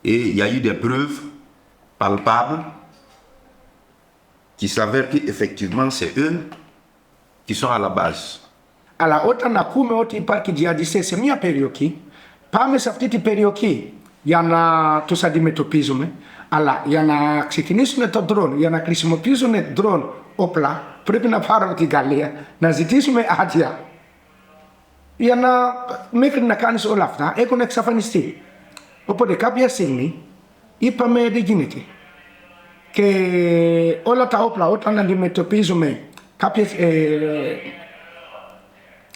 Et il y a eu des preuves palpables qui s'avèrent qu'effectivement c'est eux qui sont à la base. Ala ota na kume oti parki jihadiste se mia perioki, pame saftiti perioki, yana tosadimetopizume, ala yana ksikinisme to drone, yana krisimopizume drone opla, prepina paroti galia, na zitisme atia. Yana mekri na kanis olafta, ekonek safanisti. Opo de kapia singni, ipame de giniti. Ke olata opla, otana dimetopizume, kapia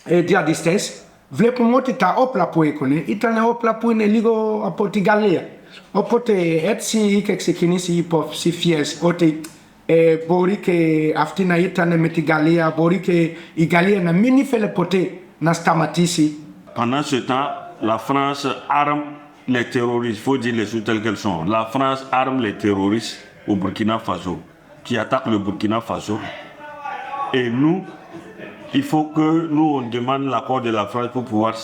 jihadistes, vle promote ta opla po ekone, itane opla po ne ligo apoti galia. Opote etsi keksekinisi ipo si fies, ote bori ke aftina itane meti galia, bori ke igalia na mini fele pote na stamatisi. Pendant ce temps, la France arme les terroristes, il faut dire les choses telles qu'elles sont. La France arme les terroristes au Burkina Faso, qui attaquent le Burkina Faso. Et nous, il faut que nous, on demande l'accord de la France pour pouvoir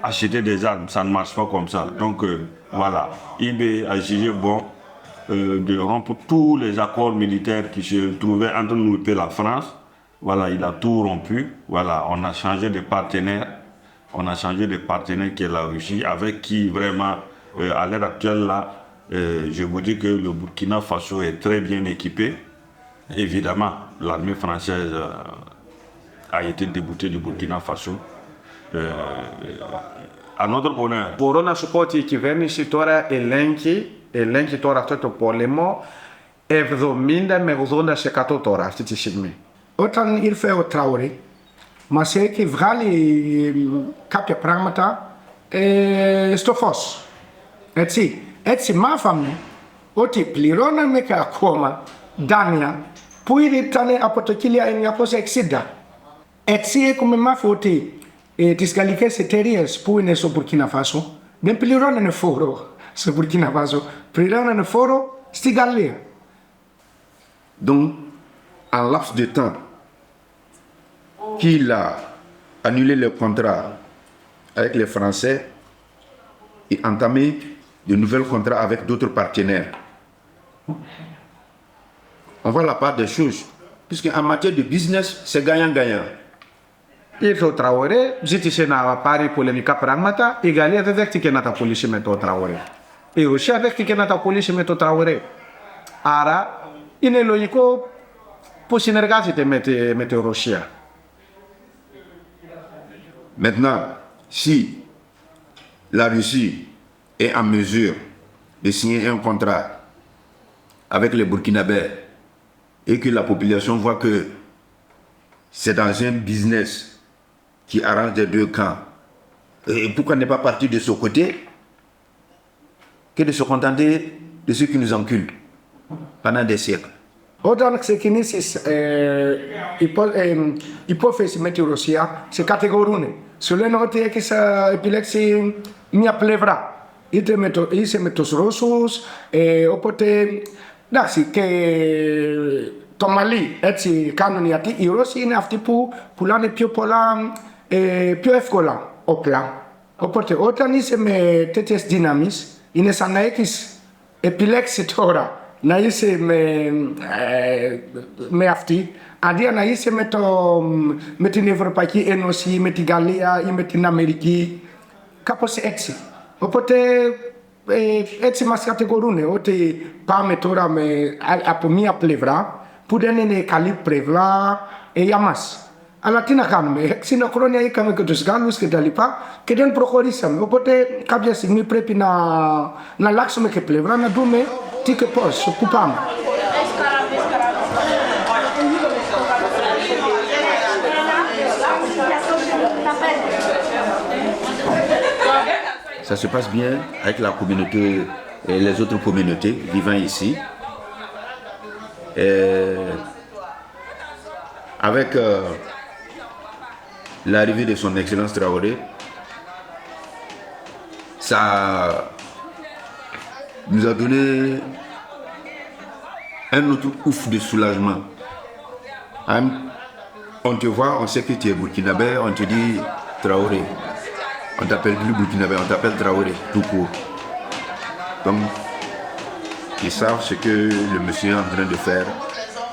acheter des armes. Ça ne marche pas comme ça. Donc, voilà. IB a jugé bon de rompre tous les accords militaires qui se trouvaient entre nous et la France. Voilà, il a tout rompu. Voilà, on a changé de partenaire. On a changé de partenaire qui est la Russie, avec qui vraiment, à l'heure actuelle, là, je vous dis que le Burkina Faso est très bien équipé. Évidemment, l'armée française a été déboutée du Burkina Faso. À notre bonheur. Μπορώ να σου πω ότι η κυβέρνηση τώρα ελέγχει τώρα αυτό το πόλεμο 70 με 80% τώρα αυτή τη στιγμή. Όταν ήρθε ο Τραωρέ, μας έχει βγάλει κάποια πράγματα στο φως. Έτσι μάθαμε ότι πληρώναμε και ακόμα δάνεια που ήταν από το 1960. Έτσι έχουμε μάθει ότι τις γαλλικές εταιρείες που είναι στο Μπουρκίνα Φάσο δεν πληρώνανε φόρο στο Μπουρκίνα Φάσο, πληρώνανε φόρο στη Γαλλία. Donc, en laps de temps qu'il a annulé le contrat avec les Français et entamé de nouveaux contrats avec d'autres partenaires. On voit la part des choses, puisque en matière de business, c'est gagnant-gagnant. Ήρθε ο Τραωρέ, ζήτησε να πάρει πολεμικά πράγματα, η Γαλλία δεν δέχτηκε να τα πουλήσει με το Τραωρέ. Η Ρωσία δέχτηκε να τα πουλήσει με το Τραωρέ. Άρα είναι λογικό που συνεργάζεται με τη Ρωσία. Maintenant, si la Russie est en mesure de signer un contrat avec les Burkinabés et que la population voit que c'est dans un business qui arrange les deux camps, et pourquoi ne pas partir de ce côté que de se contenter de ceux qui nous enculent pendant des siècles. Όταν ξεκινήσεις υπόθεση με τη Ρωσία, σε κατηγορούν. Σου λένε ότι έχεις επιλέξει μια πλευρά. Είτε είσαι με τους Ρώσους, οπότε εντάξει, και το Μαλί έτσι κάνουν, γιατί οι Ρώσοι είναι αυτοί που πουλάνε πιο εύκολα όπλα. Οπότε όταν είσαι με τέτοιες δύναμεις, είναι σαν να έχεις επιλέξει τώρα να είσαι με αυτή, αντί να είσαι με την Ευρωπαϊκή Ένωση, με την Γαλλία ή με την Αμερική, κάπως έτσι. Οπότε έτσι μας κατηγορούν ότι πάμε τώρα από μία πλευρά που δεν είναι καλή πλευρά για μας. Αλλά τι να κάνουμε, 60 χρόνια είχαμε και τους Γάλλους και τα λοιπά και δεν προχωρήσαμε. Οπότε κάποια στιγμή πρέπει να αλλάξουμε και πλευρά, να δούμε τι και πώς, πού πάμε. ça se passe bien avec la communauté et les autres communautés vivant ici. Et avec l'arrivée de son Excellence Traoré, ça nous a donné un autre ouf de soulagement. On te voit, on sait que tu es burkinabé, on te dit Traoré. On t'appelle plus burkinabé, on t'appelle Traoré, tout court. Donc, ils savent ce que le monsieur est en train de faire,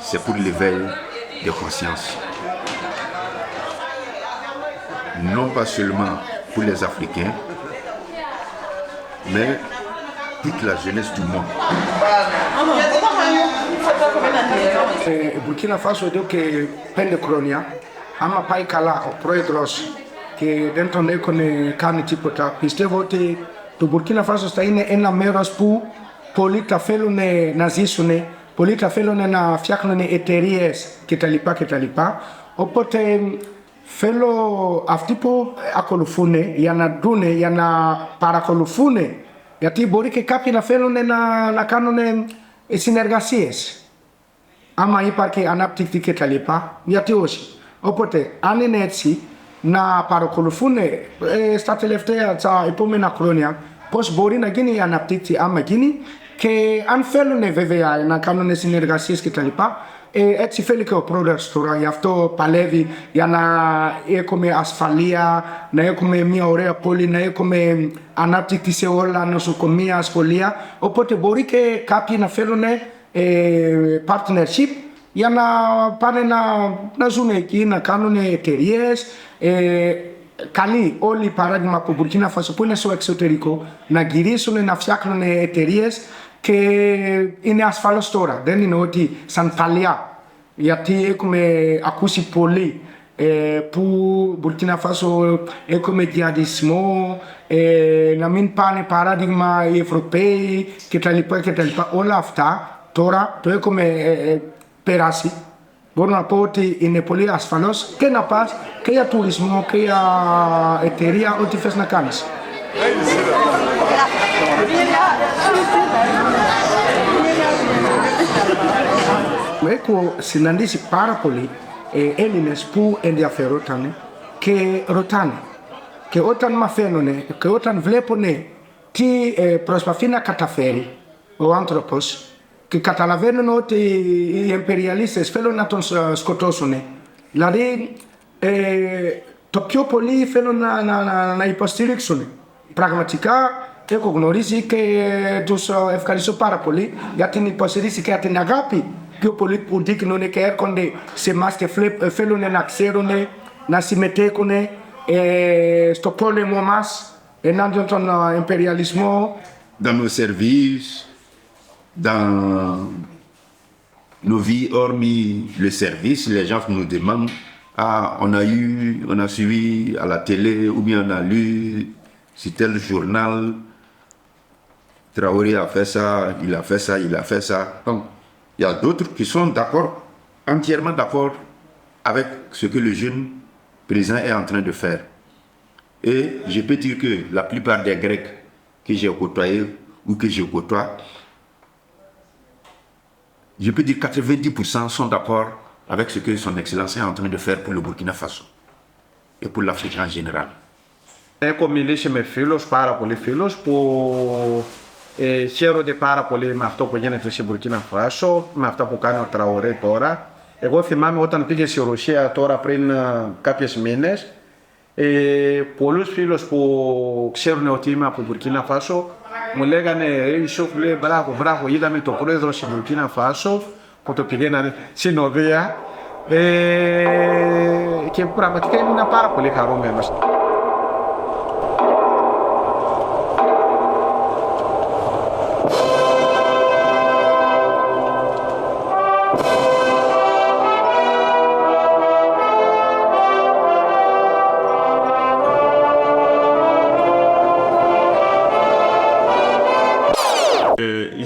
c'est pour l'éveil de conscience. Non pas seulement pour les Africains, mais toute la jeunesse du monde. Burkina Faso do que pende kronia ama pai kala proedros que dentro de con carne tipota piste vote to Burkina Faso sta in la meros pu polita felone nazisune polita felone na fiakne eteries que talipa opote felo aftipo akolufune yana dune yana parakolufune yati bori que capi na felone na canone e sinergasies ama ipake anaptikti ke talipa yati oshi opote aninetsi na parakolufune state leftea ta ipome na kronia pos bori na gini anaptikti ama gini que an felone vevea na canone sinergasies ke talipa έτσι θέλει και ο πρόεδρος τώρα, γι' αυτό παλεύει για να έχουμε ασφαλεία, να έχουμε μια ωραία πόλη, να έχουμε ανάπτυξη σε όλα, νοσοκομεία, σχολεία. Οπότε μπορεί και κάποιοι να φέρουν partnership για να πάνε να ζουν εκεί, να κάνουν εταιρείες. Καλεί όλοι, παράδειγμα από Μπουρκίνα Φάσο που είναι στο εξωτερικό, να γυρίσουν, να φτιάχνουν εταιρείες και είναι ασφαλώς τώρα. Δεν είναι ότι σαν παλιά. Γιατί έχουμε ακούσει πολύ που Μπουρκίνα Φάσο έχουμε διαδισμό, να μην πάνε παράδειγμα οι Ευρωπαίοι κτλ. Όλα αυτά τώρα το έχουμε περάσει. Μπορώ να πω ότι είναι πολύ ασφαλώς και να πας και για τουρισμό και για εταιρεία, ό,τι θες να κάνεις. Έχω συναντήσει πάρα πολλοί Έλληνες που ενδιαφερόταν και ρωτάνε. Και όταν μαθαίνουν και όταν βλέπουν τι προσπαθεί να καταφέρει ο άνθρωπος και καταλαβαίνουν ότι οι εμπεριαλίστες θέλουν να τον σκοτώσουν. Δηλαδή το πιο πολύ θέλουν να υποστηρίξουν. Πραγματικά έχω γνωρίσει και τους ευχαριστώ πάρα πολύ για την υποστηρίξη και για την αγάπη πιο πολύ που δείχνουν και έρχονται σε εμάς και θέλουν να ξέρουν, να συμμετέχουν στο πόλεμο μας ενάντιον των impérialisme. Dans nos services, dans nos vies, hormis le service, les gens nous demandent on a suivi à la télé ou bien on a lu sur tel journal, Traoré a fait ça, il a fait ça, il a fait ça. Donc, il y a d'autres qui sont d'accord, entièrement d'accord avec ce que le jeune président est en train de faire. Et je peux dire que la plupart des Grecs que j'ai côtoyés ou que je côtoie, je peux dire 90% sont d'accord avec ce que son Excellence est en train de faire pour le Burkina Faso et pour l'Afrique en général. Έχω μιλήσει με φίλους, πάρα πολλοί φίλους που χαίρονται πάρα πολύ με αυτό που γίνεται στην Μπουρκίνα Φάσο, με αυτά που κάνει ο Τραορέ τώρα. Εγώ θυμάμαι όταν πήγε στη Ρωσία τώρα πριν κάποιες μήνες, πολλούς φίλους που ξέρουν ότι είμαι από Μπουρκίνα Φάσο μου λέγανε Ιησούφ, λέει μπράβο, είδαμε τον πρόεδρο στην Μπουρκίνα Φάσο που το πηγαίνανε συνοδεία και πραγματικά ήμουν πάρα πολύ χαρούμενος.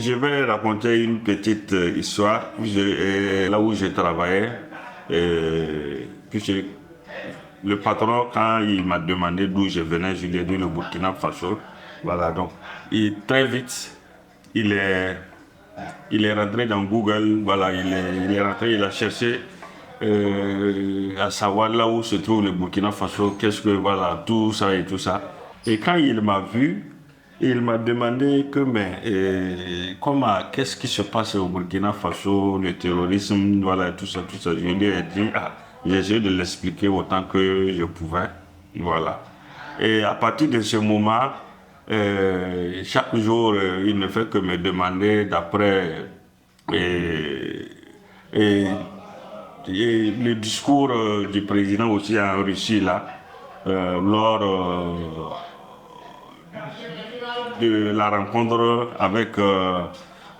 Je vais raconter une petite histoire. Là où je travaillais, le patron, quand il m'a demandé d'où je venais, je lui ai dit le Burkina Faso. Voilà, donc, très vite, il est rentré dans Google, voilà, il est rentré, il a cherché à savoir là où se trouve le Burkina Faso, qu'est-ce que, voilà, tout ça et tout ça. Et quand il m'a vu, il m'a demandé que, mais, qu'est-ce qui se passe au Burkina Faso, le terrorisme, voilà, tout ça. Je lui ai dit, j'ai essayé de l'expliquer autant que je pouvais, voilà. Et à partir de ce moment, chaque jour, il ne fait que me demander d'après et le discours du président aussi en Russie, là, lors de la rencontre avec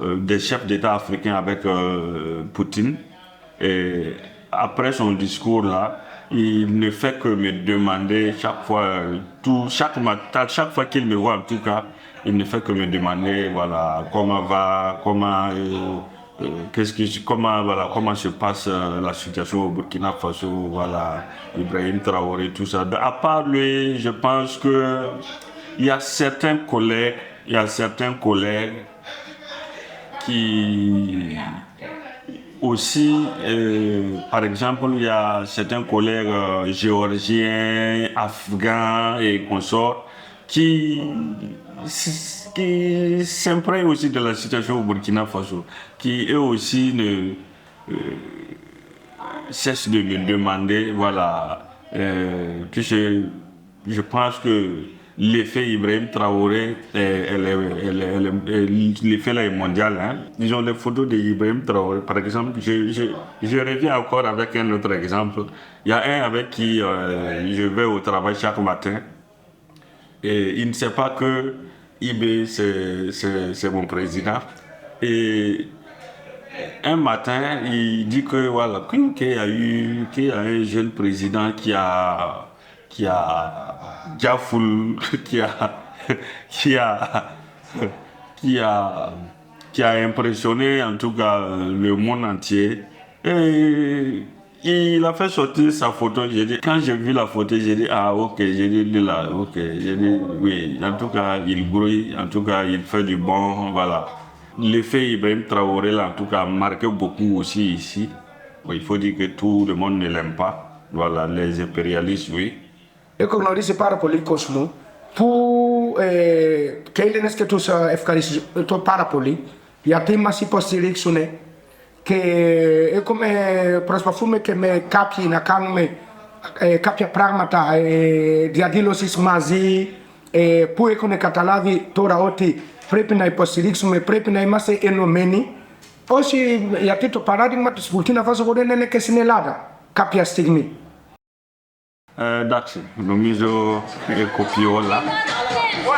des chefs d'État africains avec Poutine. Et après son discours là, il ne fait que me demander chaque fois, chaque fois qu'il me voit en tout cas, il ne fait que me demander voilà comment va, comment se passe la situation au Burkina Faso, voilà, Ibrahim Traoré, tout ça. À part lui, je pense que il y a certains collègues qui aussi, par exemple, il y a certains collègues géorgiens, afghans et consorts qui s'imprègnent aussi de la situation au Burkina Faso, qui eux aussi ne cessent de me demander, voilà, je pense que l'effet Ibrahim Traoré, l'effet là est mondial. Hein. Ils ont les photos d'Ibrahim Traoré. Par exemple, je reviens encore avec un autre exemple. Il y a un avec qui je vais au travail chaque matin. Et il ne sait pas que Ibé, c'est mon président. Et un matin, il dit que voilà, qu'il y a un jeune président qui a impressionné en tout cas le monde entier. Et il a fait sortir sa photo. Quand j'ai vu la photo, j'ai dit ok, j'ai dit là, ok, j'ai dit oui. En tout cas, il grouille, en tout cas, il fait du bon, voilà. L'effet Ibrahim Traoré là, en tout cas, a marqué beaucoup aussi ici. Il faut dire que tout le monde ne l'aime pas. Voilà, les impérialistes, oui. E comme on dit, c'est par rapport au cosmo, pour qu'il y ait tout ça, tout par rapport, il y a des masses post-électionnées que, comme prosper fume que me capi na canume, capi pragmata, diadilosis mazi, pour qu'on ait catalavi, tora oti, prepina post-élection, prepina masse enomeni, aussi il y a tout paradigme, Burkina Faso, on est que c'est là, capi stigmi. D'accord, nous misons les copies là. Toi,